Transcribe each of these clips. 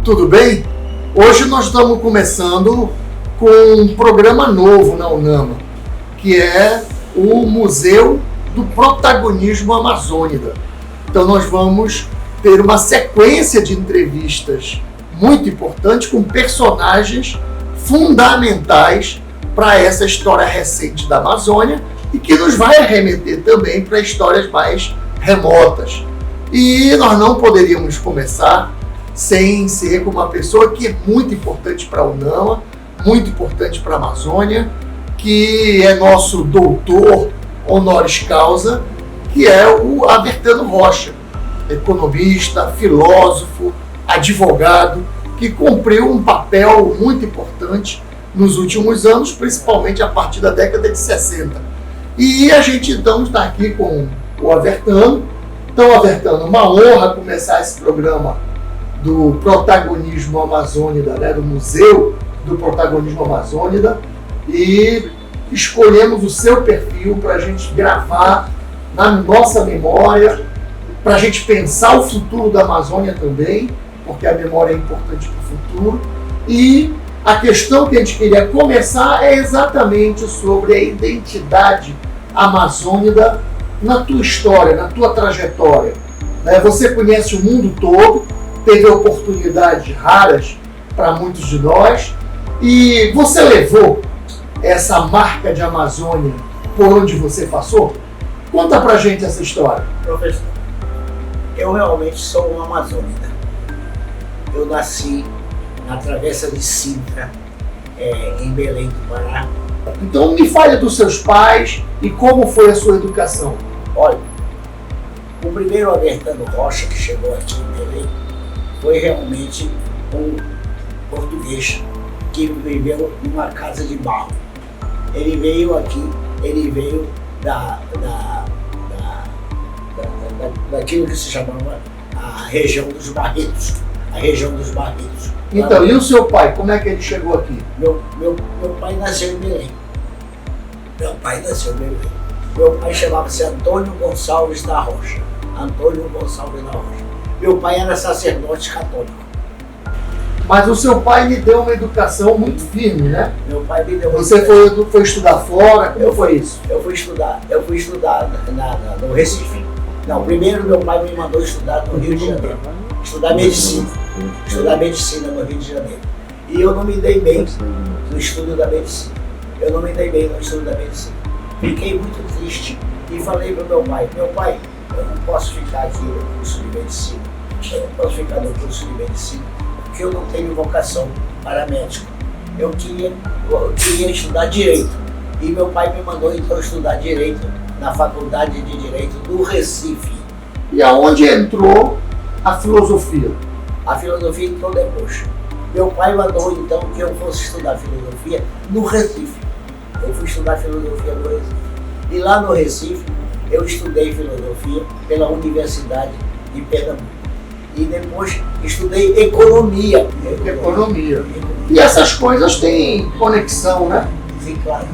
Tudo bem? Hoje nós estamos começando com um programa novo na UNAMA, que é o Museu do Protagonismo Amazônida. Então nós vamos ter uma sequência de entrevistas muito importante com personagens fundamentais para essa história recente da Amazônia e que nos vai remeter também para histórias mais remotas. E nós não poderíamos começar sem ser com uma pessoa que é muito importante para a UNAMA, muito importante para a Amazônia, que é nosso doutor honoris causa, que é o Avertano Rocha, economista, filósofo, advogado, que cumpriu um papel muito importante nos últimos anos, principalmente a partir da década de 60. E a gente então está aqui com o Avertano. Então, Avertano, uma honra começar esse programa do Protagonismo Amazônida, né, do Museu do Protagonismo Amazônida, e escolhemos o seu perfil para a gente gravar na nossa memória, para a gente pensar o futuro da Amazônia também, porque a memória é importante para o futuro. E a questão que a gente queria começar é exatamente sobre a identidade amazônica na tua história, na tua trajetória. Você conhece o mundo todo, teve oportunidades raras para muitos de nós, e você levou essa marca de Amazônia por onde você passou? Conta pra gente essa história. Professor, eu realmente sou um amazônica. Eu nasci na Travessa de Sintra, em Belém do Pará. Então me fale dos seus pais e como foi a sua educação. Olha, o primeiro Avertano Rocha que chegou aqui em Belém foi realmente um português que viveu numa casa de barro. Ele veio aqui, ele veio daquilo que se chamava a região dos Barretos. A região dos Barretos. Então, e o seu pai, como é que ele chegou aqui? Meu pai nasceu em Belém. Meu pai chamava-se Antônio Gonçalves da Rocha. Antônio Gonçalves da Rocha. Meu pai era sacerdote católico. Mas o seu pai lhe deu uma educação muito firme, né? Meu pai me deu uma Você foi estudar fora? Como foi isso? Eu fui estudar no Recife. Não, primeiro meu pai me mandou estudar no Rio de Janeiro. Estudar medicina no Rio de Janeiro. E eu não me dei bem no estudo da medicina. Fiquei muito triste e falei para meu pai, eu não posso ficar aqui no curso de medicina. Porque eu não tenho vocação para médico. Eu queria estudar Direito. E meu pai me mandou então estudar Direito na Faculdade de Direito do Recife. E aonde entrou a filosofia? A filosofia entrou depois. Meu pai mandou então que eu fosse estudar filosofia no Recife. Eu fui estudar filosofia no Recife. E lá no Recife eu estudei filosofia pela Universidade de Pernambuco. E depois estudei economia. E essas coisas têm conexão, né? Sim, claro.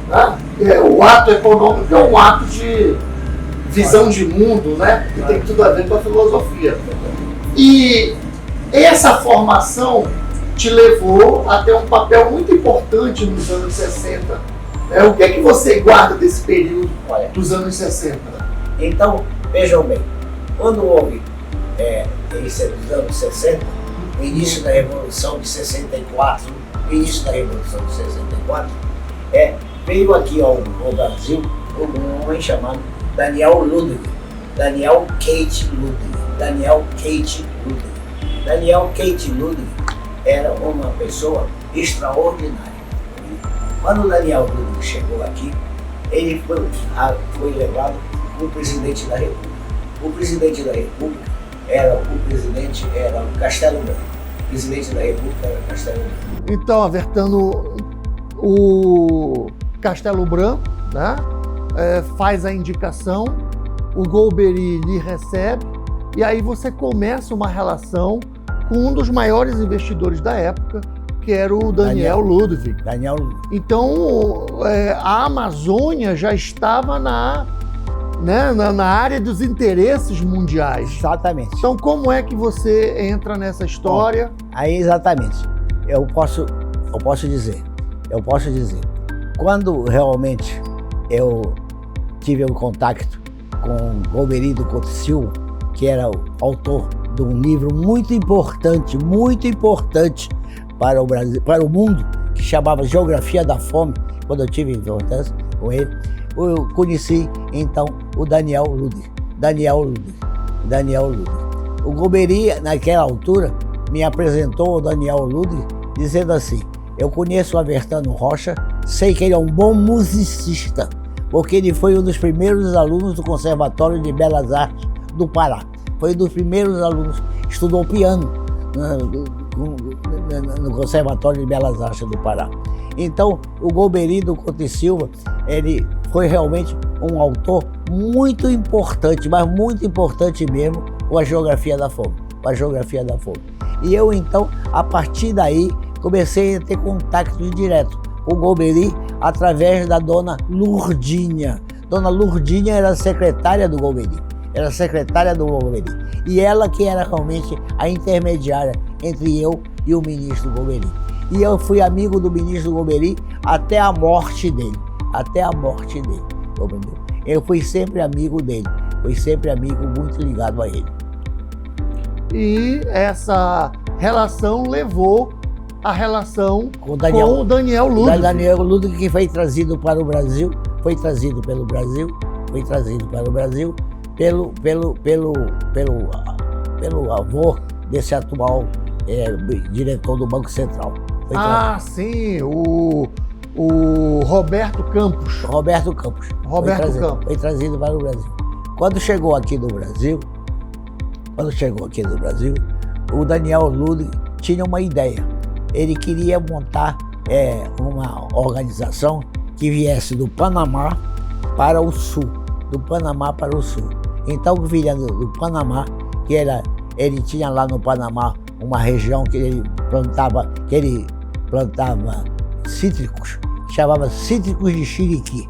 O ato econômico é um ato de visão de mundo, né? Que tem tudo a ver com a filosofia. E essa formação te levou a ter um papel muito importante nos anos 60. O que é que você guarda desse período dos anos 60? Então, vejam bem, quando houve dos anos 60, o início da Revolução de 64, veio aqui ao Brasil um homem chamado Daniel Keith Ludwig. Daniel Keith Ludwig era uma pessoa extraordinária. Quando o Daniel Ludwig chegou aqui, ele foi levado para o presidente da República. O presidente da República era o Castelo Branco. O presidente da República era o Castelo Branco. Então, Avertano, o Castelo Branco, né, faz a indicação, o Golbery lhe recebe, e aí você começa uma relação com um dos maiores investidores da época, que era o Daniel Ludwig. Então, a Amazônia já estava na área dos interesses mundiais. Exatamente. Então, como é que você entra nessa história? Bom, Aí exatamente, eu posso dizer, quando realmente eu tive um contato com Golbery do Couto Silva, que era o autor de um livro muito importante para o Brasil, para o mundo, que chamava Geografia da Fome, quando eu tive importância com ele, eu conheci então o Daniel Ludwig. O Golbery, naquela altura, me apresentou o Daniel Ludwig, dizendo assim: eu conheço o Avertano Rocha, sei que ele é um bom musicista, porque ele foi um dos primeiros alunos do Conservatório de Belas Artes do Pará. Foi um dos primeiros alunos, estudou piano no Conservatório de Belas Artes do Pará. Então, o Golbery do Couto Silva, ele foi realmente um autor muito importante, mas muito importante mesmo, com a Geografia da Fome. E eu, então, a partir daí, comecei a ter contato direto com o Golbery através da dona Lurdinha. Dona Lurdinha era secretária do Golbery. E ela que era realmente a intermediária entre eu e o ministro Golbery. E eu fui amigo do ministro Golbery até a morte dele. Compreendeu? Eu fui sempre amigo dele. Muito ligado a ele. E essa relação levou a relação com o Daniel Ludwig. O Daniel Ludwig, que foi trazido para o Brasil, pelo avô desse atual diretor do Banco Central. Sim, o Roberto Campos. Foi trazido para o Brasil. Quando chegou aqui no Brasil, o Daniel Ludwig tinha uma ideia. Ele queria montar uma organização que viesse do Panamá para o sul. Então, vinha do Panamá, ele tinha lá no Panamá uma região que ele plantava cítricos, chamava Cítricos de Chiriquí.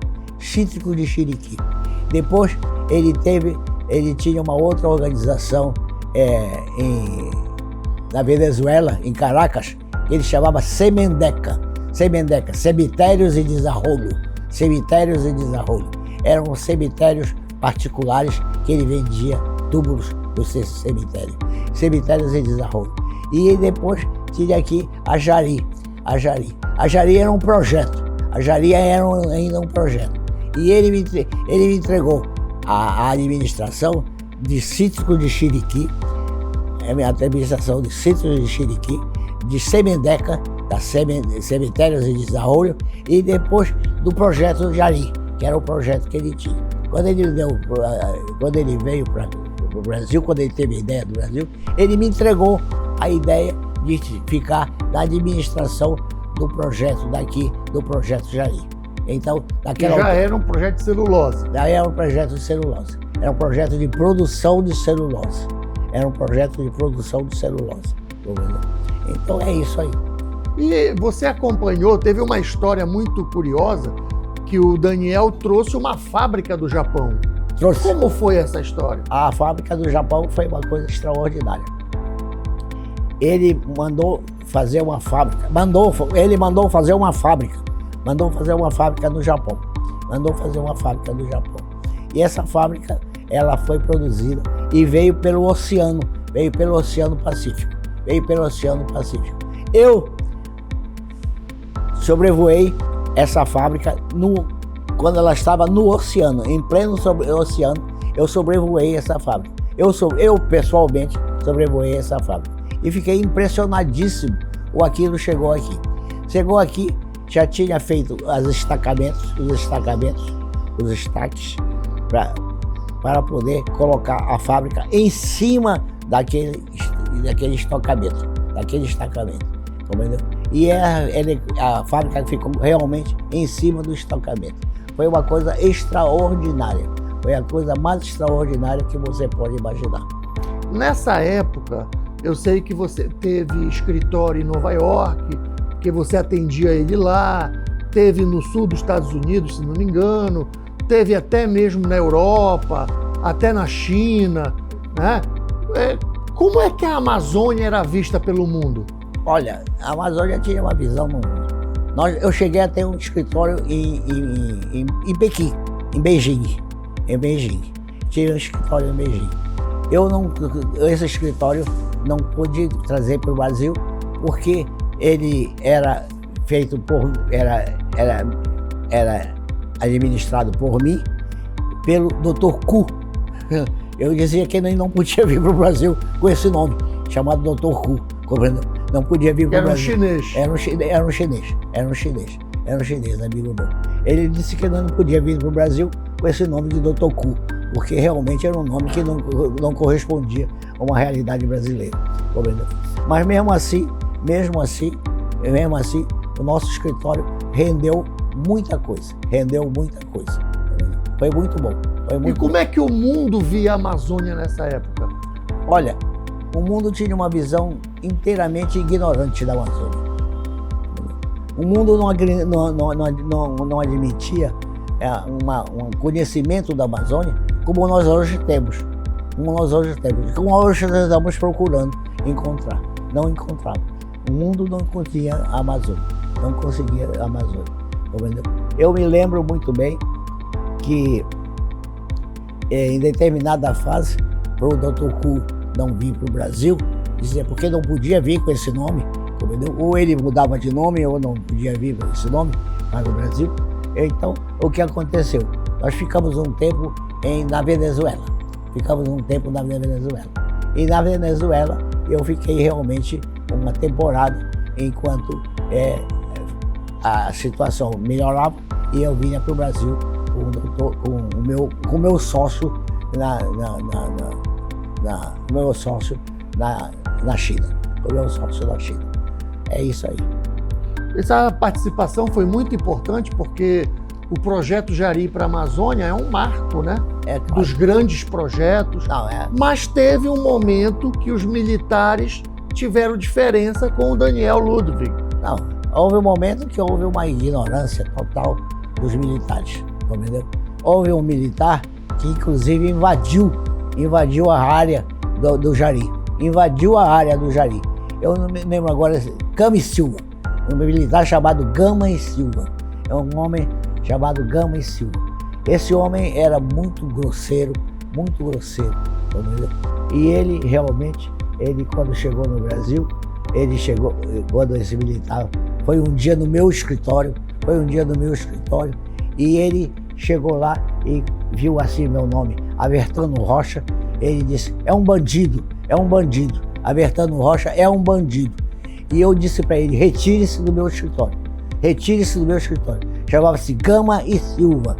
Depois ele tinha uma outra organização na Venezuela, em Caracas, que ele chamava Semendeca, Cemitérios e Desarrolho. Eram cemitérios particulares que ele vendia túmulos dos cemitérios e desarrolho. E depois tinha aqui a Jari. A Jari era um projeto. Ainda um projeto. E ele me entregou a administração de Cítricos de Chiriquí, a administração de Cítricos de Chiriquí, de Semendeca, da Cemitérios e Desarrolho, e depois do projeto Jari, que era o projeto que ele tinha. Quando ele veio para o Brasil, quando ele teve a ideia do Brasil, ele me entregou a ideia de ficar na administração do projeto do projeto Jari. Então, era um projeto de celulose. Era um projeto de celulose. Era um projeto de produção de celulose. Então é isso aí. E você acompanhou, teve uma história muito curiosa, que o Daniel trouxe uma fábrica do Japão. Como foi essa história? A fábrica do Japão foi uma coisa extraordinária. Ele mandou fazer uma fábrica. Ele mandou fazer uma fábrica no Japão. E essa fábrica, ela foi produzida e veio pelo Oceano Pacífico. Eu sobrevoei essa fábrica quando ela estava no oceano, em pleno oceano. Eu sobrevoei essa fábrica. Eu pessoalmente sobrevoei essa fábrica. E fiquei impressionadíssimo com aquilo chegou aqui, já tinha feito os estaques para poder colocar a fábrica em cima daquele estacamento, compreendeu? E a fábrica ficou realmente em cima do estacamento. Foi uma coisa extraordinária, foi a coisa mais extraordinária que você pode imaginar. Nessa época, eu sei que você teve escritório em Nova York, que você atendia ele lá, teve no sul dos Estados Unidos, se não me engano, teve até mesmo na Europa, até na China, né? Como é que a Amazônia era vista pelo mundo? Olha, a Amazônia tinha uma visão no mundo. Eu cheguei a ter um escritório em Pequim, em Beijing. Tinha um escritório em Beijing. Esse escritório não pude trazer para o Brasil porque ele era feito era administrado por mim, pelo Dr. Ku. Eu dizia que ele não podia vir para o Brasil com esse nome, chamado Dr. Ku. Não podia vir para o Brasil. Era um chinês, amigo meu. Ele disse que não podia vir para o Brasil com esse nome de Dr. Ku, porque realmente era um nome que não correspondia a uma realidade brasileira. Mas mesmo assim, o nosso escritório rendeu muita coisa. Foi muito bom. E como é que o mundo via a Amazônia nessa época? Olha, o mundo tinha uma visão inteiramente ignorante da Amazônia. O mundo não admitia um conhecimento da Amazônia como nós hoje temos. Como hoje nós estamos procurando encontrar. Não encontrava. O mundo não conseguia a Amazônia. Não conseguia a Amazônia. Eu me lembro muito bem que em determinada fase, para o Dr. Ku não vir para o Brasil, dizia porque não podia vir com esse nome, ou ele mudava de nome, ou não podia vir com esse nome para o Brasil. Então, o que aconteceu? Nós ficamos um tempo na Venezuela. E na Venezuela, eu fiquei realmente uma temporada, enquanto a situação melhorava, e eu vinha para o Brasil com o meu sócio na China. É isso aí. Essa participação foi muito importante porque o projeto Jari para a Amazônia é um marco, né? Claro. Dos grandes projetos. Mas teve um momento que os militares tiveram diferença com o Daniel Ludwig. Não, houve um momento que houve uma ignorância total dos militares, entendeu? Houve um militar que inclusive invadiu a área do Jari. Eu não me lembro agora, Gama e Silva. Um militar chamado Gama e Silva. É um homem chamado Gama e Silva. Esse homem era muito grosseiro, entendeu? E ele realmente, quando chegou no Brasil, quando esse militar, foi um dia no meu escritório, e ele chegou lá e viu assim meu nome, Avertano Rocha. Ele disse, é um bandido, Avertano Rocha é um bandido. E eu disse para ele, retire-se do meu escritório. Chamava-se Gama e Silva.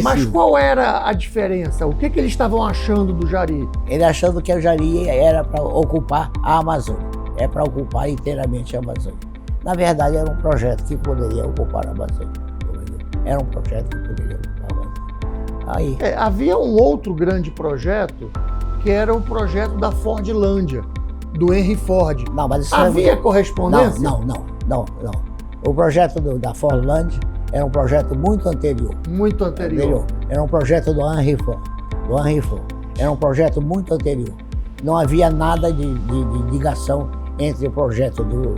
Mas qual era a diferença? O que eles estavam achando do Jari? Ele achando que o Jari era para ocupar a Amazônia. É para ocupar inteiramente a Amazônia. Na verdade, era um projeto que poderia ocupar a Amazônia. Aí. Havia um outro grande projeto, que era o projeto da Fordlândia, do Henry Ford. Não, mas isso havia correspondência? Não. O projeto da Fordlândia era um projeto muito anterior. Era um projeto do Henry Ford. Era um projeto muito anterior. Não havia nada de ligação entre o projeto do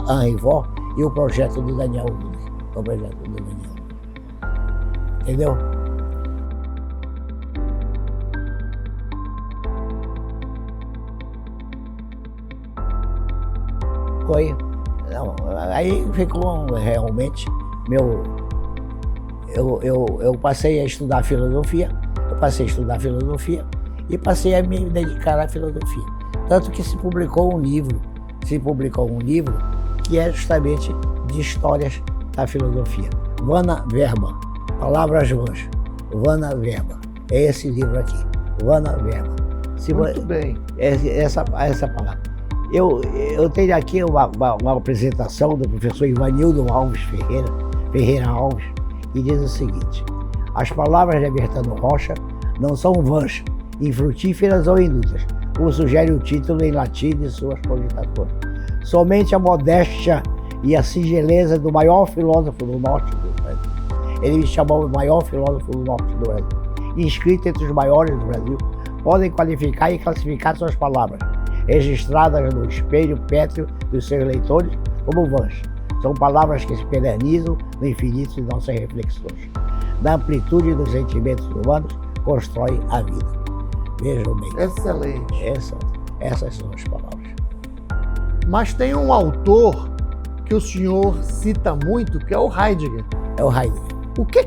Henry Ford e o projeto do Daniel Ludwig. Entendeu? Foi. Não, aí ficou realmente eu passei a estudar filosofia, e passei a me dedicar à filosofia. Tanto que se publicou um livro que é justamente de histórias da filosofia. Vana Verba, Palavras Vãs, Vana Verba. É esse livro aqui, Vana Verba. Muito bem. Essa palavra. Eu tenho aqui uma apresentação do professor Ivanildo Alves Ferreira Alves, que diz o seguinte: as palavras de Avertano Rocha não são vãs, infrutíferas ou inúteis, como sugere o título em latim de suas cogitações. Somente a modéstia e a singeleza do maior filósofo do norte do Brasil. Ele me chamou o maior filósofo do norte do Brasil. Inscrito entre os maiores do Brasil, podem qualificar e classificar suas palavras. registradas no espelho pétreo dos seus leitores como vãs. São palavras que se eternizam no infinito de nossas reflexões. Na amplitude dos sentimentos humanos, constrói a vida. Vejam bem. Excelente. Essas são as palavras. Mas tem um autor que o senhor cita muito, que é o Heidegger. É o Heidegger. O que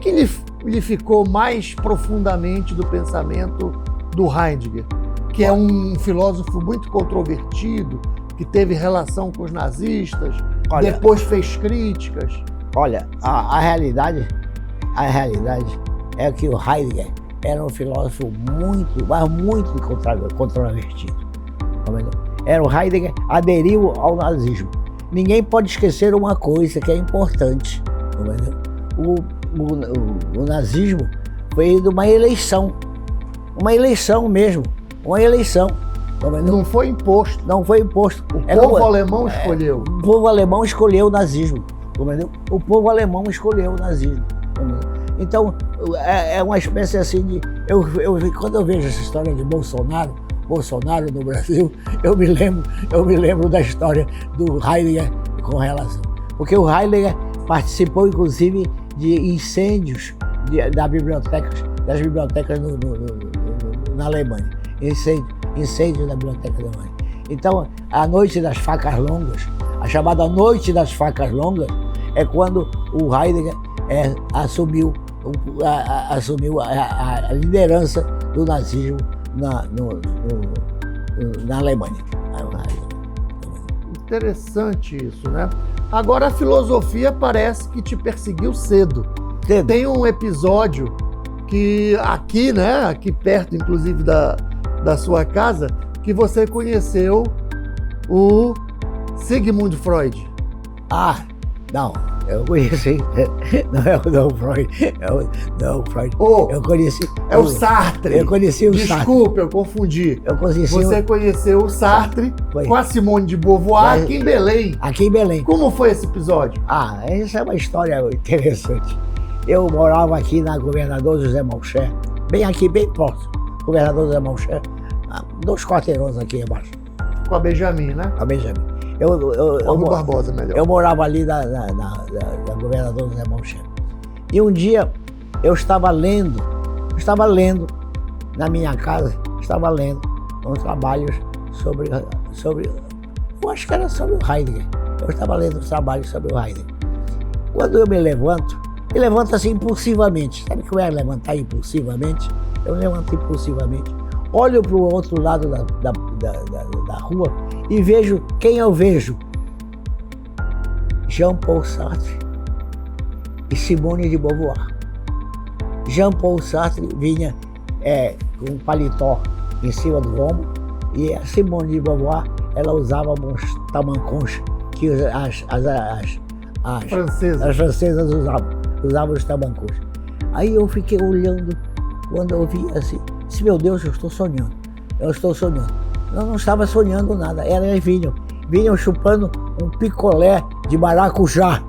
lhe ficou mais profundamente do pensamento do Heidegger, que é um filósofo muito controvertido, que teve relação com os nazistas, depois fez críticas? Olha, a realidade é que o Heidegger era um filósofo muito controvertido. Era o Heidegger aderiu ao nazismo. Ninguém pode esquecer uma coisa que é importante. O nazismo veio de uma eleição mesmo, uma eleição. Não foi imposto. Não foi imposto. O povo alemão escolheu. O povo alemão escolheu o nazismo. O povo alemão escolheu o nazismo. Então, é uma espécie assim de... quando eu vejo essa história de Bolsonaro no Brasil, eu me lembro da história do Heidegger com relação. Porque o Heidegger participou, inclusive, de incêndios das bibliotecas na Alemanha. Incêndio da biblioteca da Alemanha. Então, a Noite das Facas Longas, a chamada Noite das Facas Longas, é quando o Heidegger assumiu a liderança do nazismo na Alemanha. Interessante isso, né? Agora, a filosofia parece que te perseguiu cedo. Tem um episódio que aqui, né, aqui perto, inclusive, da sua casa, que você conheceu o Sigmund Freud. Não, eu conheci, não Freud, não Freud. Eu conheci... É o Sartre. Eu conheci o Sartre. Desculpa, eu confundi. Você conheceu o Sartre com a Simone de Beauvoir aqui em Belém. Aqui em Belém. Como foi esse episódio? Essa é uma história interessante. Eu morava aqui na Governador José Malcher, bem próximo. Governador José Malcher, 2 quarteirões aqui abaixo. Com a Benjamin, né? Com a Benjamin. Barbosa, melhor. Eu morava ali na Governador José Malcher. E um dia eu estava lendo na minha casa, uns trabalhos sobre, eu acho que era sobre o Heidegger. Eu estava lendo os trabalhos sobre o Heidegger. Quando eu me levanto assim impulsivamente. Sabe o que eu ia levantar impulsivamente? Eu levanto impulsivamente. Olho para o outro lado da rua e vejo quem eu vejo. Jean-Paul Sartre e Simone de Beauvoir. Jean-Paul Sartre vinha com um paletó em cima do ombro e a Simone de Beauvoir, ela usava uns tamancões que as francesas usavam os tamancões. Aí eu fiquei olhando, quando eu vi assim, disse, meu Deus, eu estou sonhando. Eu não estava sonhando nada, eles vinham chupando um picolé de maracujá,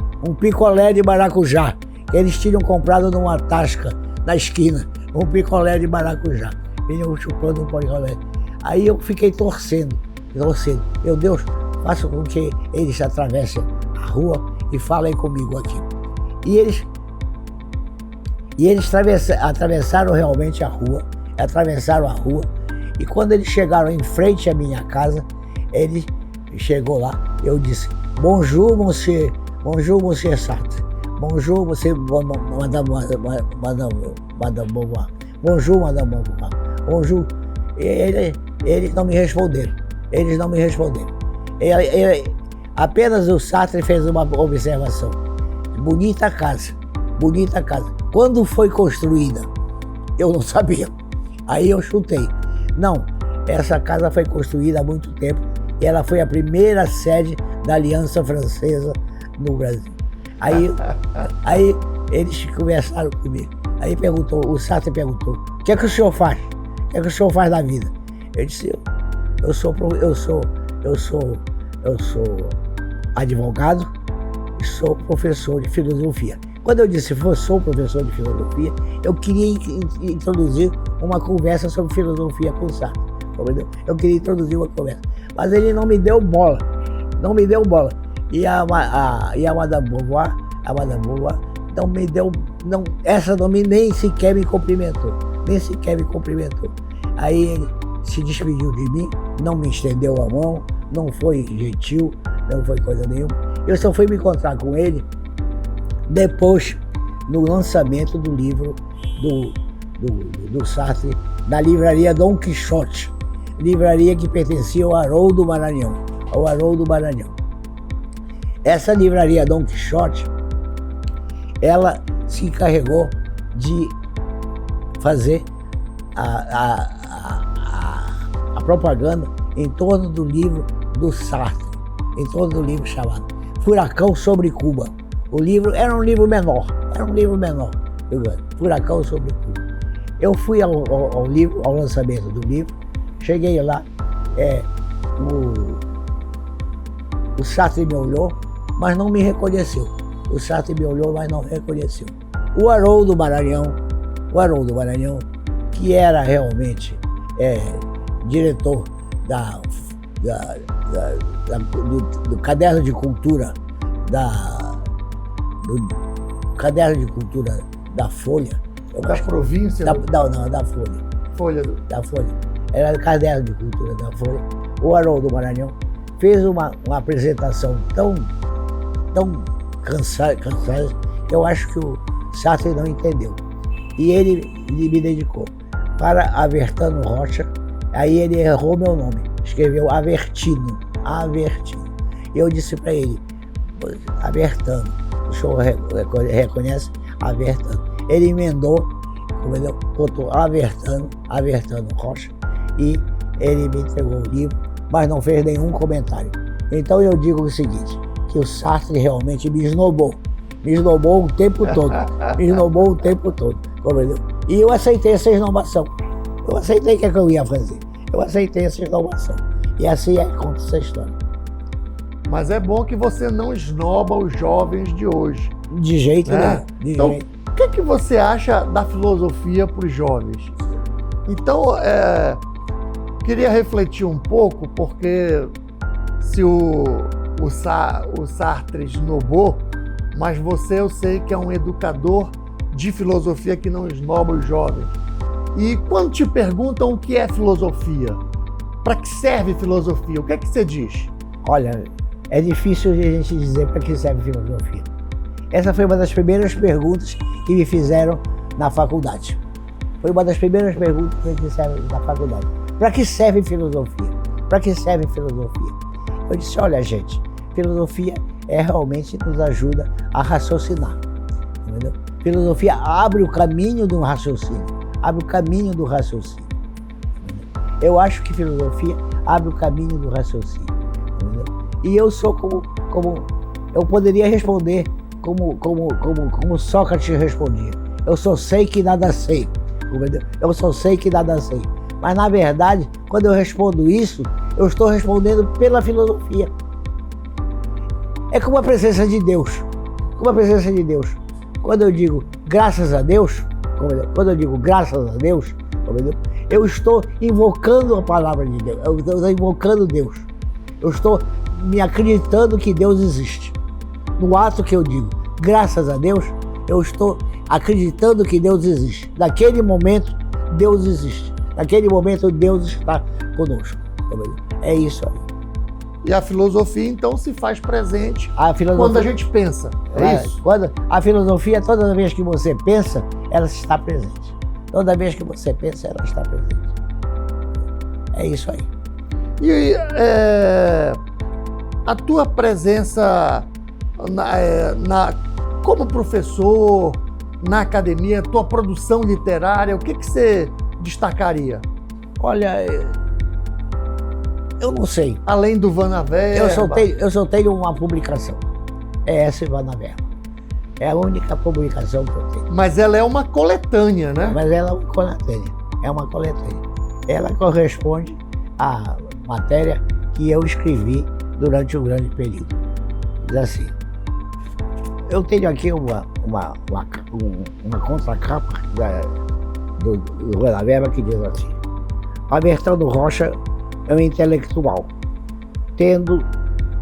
Eles tinham comprado numa tasca na esquina, um picolé de maracujá. Vinham chupando um picolé. Aí eu fiquei torcendo. Meu Deus, faça com que eles atravessem a rua e falem comigo aqui. E eles atravessaram realmente a rua, e quando eles chegaram em frente à minha casa, ele chegou lá, eu disse, bonjour, monsieur Sartre, bonjour, madame Beauvoir, bonjour, madame Beauvoir, bonjour. E eles não me responderam, apenas o Sartre fez uma observação, bonita casa. Quando foi construída? Eu não sabia. Aí eu chutei. Não, essa casa foi construída há muito tempo e ela foi a primeira sede da Aliança Francesa no Brasil. Aí eles conversaram comigo. Aí o Sartre perguntou, o que é que o senhor faz? O que é que o senhor faz da vida? Eu disse, eu sou advogado e sou professor de filosofia. Quando eu disse que sou professor de filosofia, eu queria introduzir uma conversa sobre filosofia com o Sartre. Eu queria introduzir uma conversa. Mas ele não me deu bola. Não me deu bola. E a Madame Beauvoir não me deu. Não, essa nem sequer me cumprimentou. Nem sequer me cumprimentou. Aí ele se despediu de mim, não me estendeu a mão, não foi gentil, não foi coisa nenhuma. Eu só fui me encontrar com ele depois, no lançamento do livro do Sartre, na livraria Dom Quixote, livraria que pertencia ao Haroldo Maranhão. Essa livraria Dom Quixote, ela se encarregou de fazer a propaganda em torno do livro do Sartre, em torno do livro chamado Furacão sobre Cuba. O livro era um livro menor, Furacão sobre Cuba. Eu fui ao lançamento do livro, cheguei lá, o Sartre me olhou, mas não me reconheceu. O Haroldo Maranhão, que era realmente diretor do Caderno de Cultura da Folha. Da província? Da Folha. Da Folha. Era o Caderno de Cultura da Folha. O Haroldo Maranhão fez uma apresentação tão cansada que eu acho que o Sartre não entendeu. E ele me dedicou para Avertano Rocha. Aí ele errou meu nome, escreveu Avertino. Eu disse para ele, Avertano, o senhor reconhece? Avertano. Ele emendou, botou Avertano Rocha, e ele me entregou o livro, mas não fez nenhum comentário. Então eu digo o seguinte, que o Sartre realmente me esnobou o tempo todo, compreendeu? E eu aceitei essa esnobação. Eu aceitei o que eu ia fazer. E assim conta essa história. Mas é bom que você não esnoba os jovens de hoje. De jeito nenhum. Então, o que você acha da filosofia para os jovens? Então, queria refletir um pouco, porque se o Sartre esnobou, mas você, eu sei que é um educador de filosofia que não esnoba os jovens. E quando te perguntam o que é filosofia, para que serve filosofia, o que é que você diz? Olha, é difícil a gente dizer para que serve filosofia. Essa foi uma das primeiras perguntas que me fizeram na faculdade. Para que serve filosofia? Eu disse, olha gente, filosofia realmente nos ajuda a raciocinar. Entendeu? Filosofia abre o caminho do raciocínio. Eu acho que filosofia abre o caminho do raciocínio. Entendeu? E eu sou como eu poderia responder como Sócrates respondia. Eu só sei que nada sei. Entendeu? Mas na verdade, quando eu respondo isso, eu estou respondendo pela filosofia. É como a presença de Deus. Quando eu digo graças a Deus, eu estou invocando a palavra de Deus, eu estou invocando Deus. Eu estou me acreditando que Deus existe. No ato que eu digo graças a Deus, eu estou acreditando que Deus existe. Naquele momento, Deus existe. Naquele momento, Deus está conosco. É isso aí. E a filosofia, então, se faz presente quando a gente pensa. Isso? Quando a filosofia, toda vez que você pensa, ela está presente. Toda vez que você pensa, ela está presente. É isso aí. E a tua presença como professor, na academia, tua produção literária, o que você destacaria? Olha, eu não sei. Além do Vanaverba. Eu só tenho uma publicação. É essa Vanaverba. É a única publicação que eu tenho. Mas ela é uma coletânea, né? É uma coletânea. Ela corresponde à matéria que eu escrevi durante um grande período. Diz assim. Eu tenho aqui uma contracapa do Vanaverba que diz assim: Avertano Rocha é um intelectual, tendo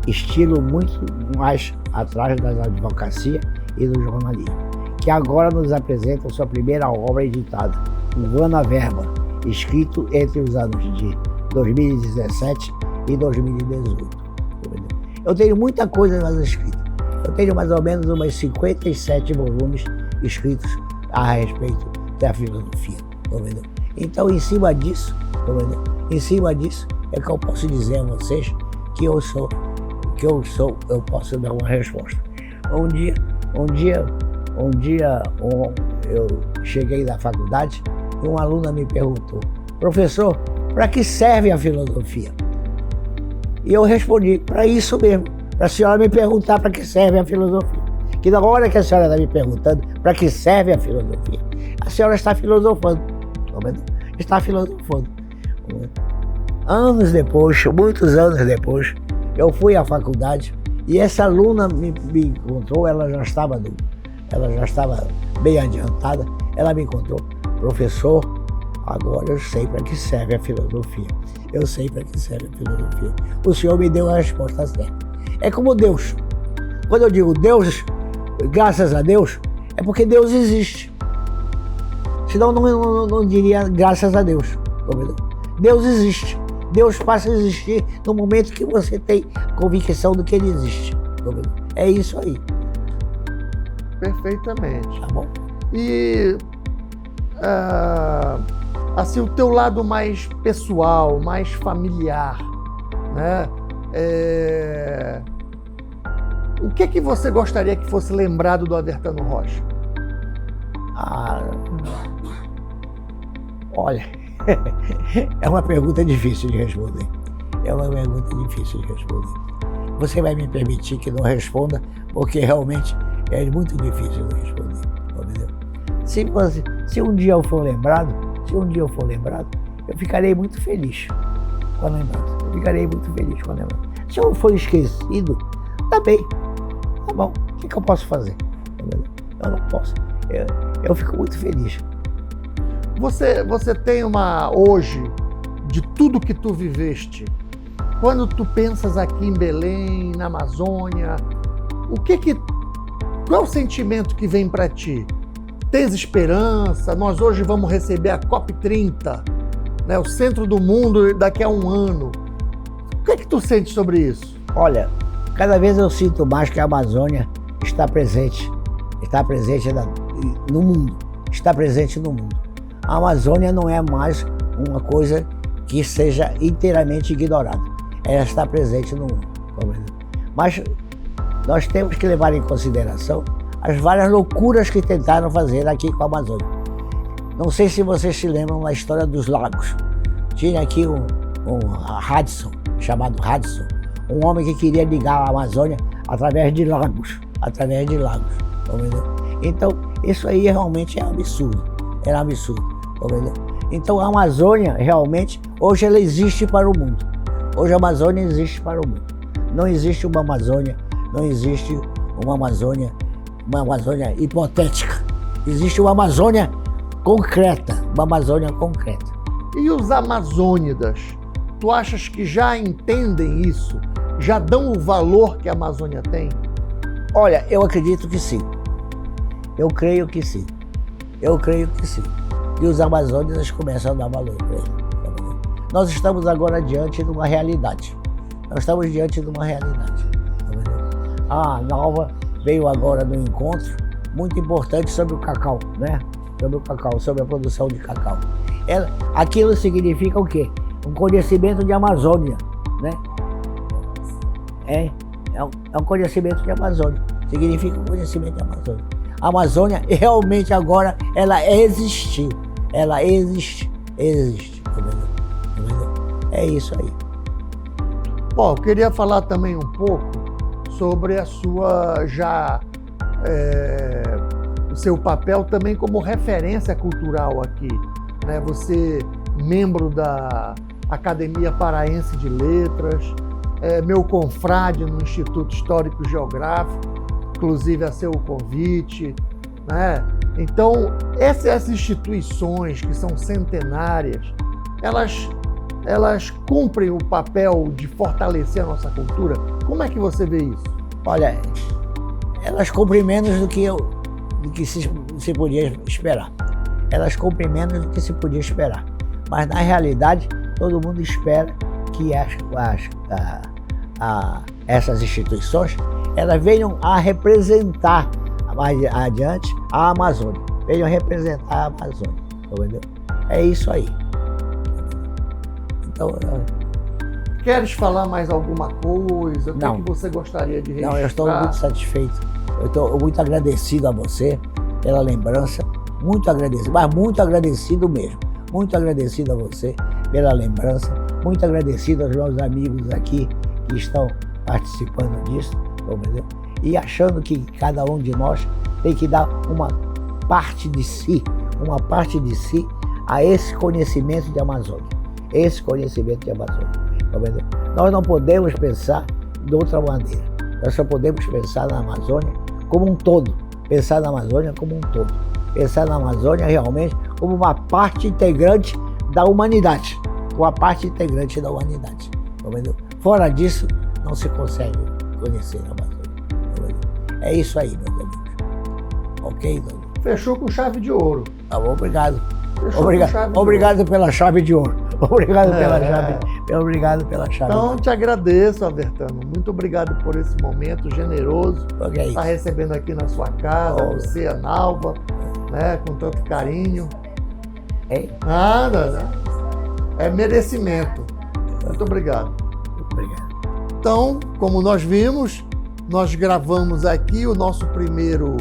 estilo muito mais atrás da advocacia e do jornalismo, que agora nos apresenta sua primeira obra editada, Vana Verba, escrito entre os anos de 2017 e 2018. Eu tenho muita coisa nas escritas. Eu tenho mais ou menos umas 57 volumes escritos a respeito da filosofia. Então, em cima disso, é que eu posso dizer a vocês que eu posso dar uma resposta. Um dia eu cheguei na faculdade e uma aluna me perguntou: professor, para que serve a filosofia? E eu respondi: para isso mesmo, para a senhora me perguntar para que serve a filosofia. Que na hora que a senhora está me perguntando para que serve a filosofia, a senhora está filosofando. Está filosofando. Anos depois, muitos anos depois, eu fui à faculdade e essa aluna me encontrou, ela já estava bem adiantada, ela me encontrou: professor, agora eu sei para que serve a filosofia. Eu sei para que serve a filosofia. O senhor me deu a resposta certa. É como Deus. Quando eu digo Deus, graças a Deus, é porque Deus existe. Senão não diria graças a Deus. Deus existe. Deus passa a existir no momento que você tem convicção do que ele existe. É isso aí. Perfeitamente. Tá bom? E assim, o teu lado mais pessoal, mais familiar, né? O que você gostaria que fosse lembrado do Avertano Rocha? Olha, é uma pergunta difícil de responder. Você vai me permitir que não responda, porque realmente é muito difícil de responder. Se um dia eu for lembrado, eu ficarei muito feliz com a lembrança. Se eu for esquecido, tá bem. Tá bom. O que eu posso fazer? Eu não posso. Eu fico muito feliz. Você tem hoje, de tudo que tu viveste, quando tu pensas aqui em Belém, na Amazônia, qual é o sentimento que vem para ti? Tens esperança? Nós hoje vamos receber a COP30, né, o centro do mundo daqui a um ano. O que é que tu sente sobre isso? Olha, cada vez eu sinto mais que a Amazônia está presente no mundo. A Amazônia não é mais uma coisa que seja inteiramente ignorada. Ela está presente no mundo. Mas nós temos que levar em consideração as várias loucuras que tentaram fazer aqui com a Amazônia. Não sei se vocês se lembram da história dos lagos. Tinha aqui um Hudson, chamado Hudson, um homem que queria ligar a Amazônia através de lagos. Então, isso aí realmente era absurdo. Então, a Amazônia, realmente, hoje ela existe para o mundo. Hoje a Amazônia existe para o mundo. Não existe uma Amazônia hipotética. Existe uma Amazônia concreta. E os amazônidas, tu achas que já entendem isso? Já dão o valor que a Amazônia tem? Olha, eu acredito que sim. Eu creio que sim. E os amazônidas começam a dar valor para ele. Nós estamos agora diante de uma realidade. A Nalva veio agora no encontro muito importante sobre o cacau, né? Sobre a produção de cacau. Aquilo significa o quê? Um conhecimento de Amazônia, né? É um conhecimento de Amazônia. Significa um conhecimento de Amazônia. A Amazônia realmente agora, ela existiu. Ela existe. É isso aí. Bom, eu queria falar também um pouco sobre a sua o seu papel também como referência cultural aqui, né? Você, membro da Academia Paraense de Letras, meu confrade no Instituto Histórico e Geográfico, inclusive a seu convite, né? Então, essas instituições que são centenárias, elas elas cumprem o papel de fortalecer a nossa cultura? Como é que você vê isso? Olha, elas cumprem menos do que se podia esperar. Elas cumprem menos do que se podia esperar. Mas, na realidade, todo mundo espera que essas instituições elas venham a representar mais adiante a Amazônia. Venham representar a Amazônia. Entendeu? É isso aí. Então, queres falar mais alguma coisa? O Não. que você gostaria de registrar? Não, eu estou muito satisfeito. Eu estou muito agradecido a você pela lembrança. Muito agradecido, mas muito agradecido mesmo. Muito agradecido a você pela lembrança. Muito agradecido aos meus amigos aqui que estão participando disso, entendeu? E achando que cada um de nós tem que dar uma parte de si a esse conhecimento de Amazônia. Esse conhecimento de Amazônia. Entendeu? Nós não podemos pensar de outra maneira. Nós só podemos pensar na Amazônia como um todo. Pensar na Amazônia como um todo. Pensar na Amazônia realmente como uma parte integrante da humanidade. Uma parte integrante da humanidade. Entendeu? Fora disso, não se consegue conhecer a Amazônia. Entendeu? É isso aí, meus amigos. Ok, Dona? Fechou com chave de ouro. Tá bom, obrigado. Obrigado. Obrigado pela chave de ouro. Obrigado pela chave. Então, te agradeço, Avertano. Muito obrigado por esse momento generoso. Okay. Estar recebendo aqui na sua casa, você, a Nalva, né, com tanto carinho. Nada. É merecimento. Muito obrigado. Obrigado. Então, como nós vimos, nós gravamos aqui o nosso primeiro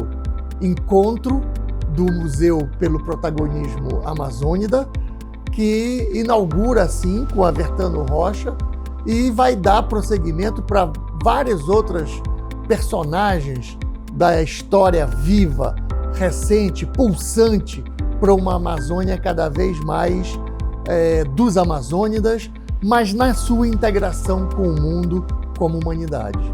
encontro do Museu pelo Protagonismo Amazônida, que inaugura assim com Avertano Rocha e vai dar prosseguimento para várias outras personagens da história viva, recente, pulsante, para uma Amazônia cada vez mais dos amazônidas, mas na sua integração com o mundo como humanidade.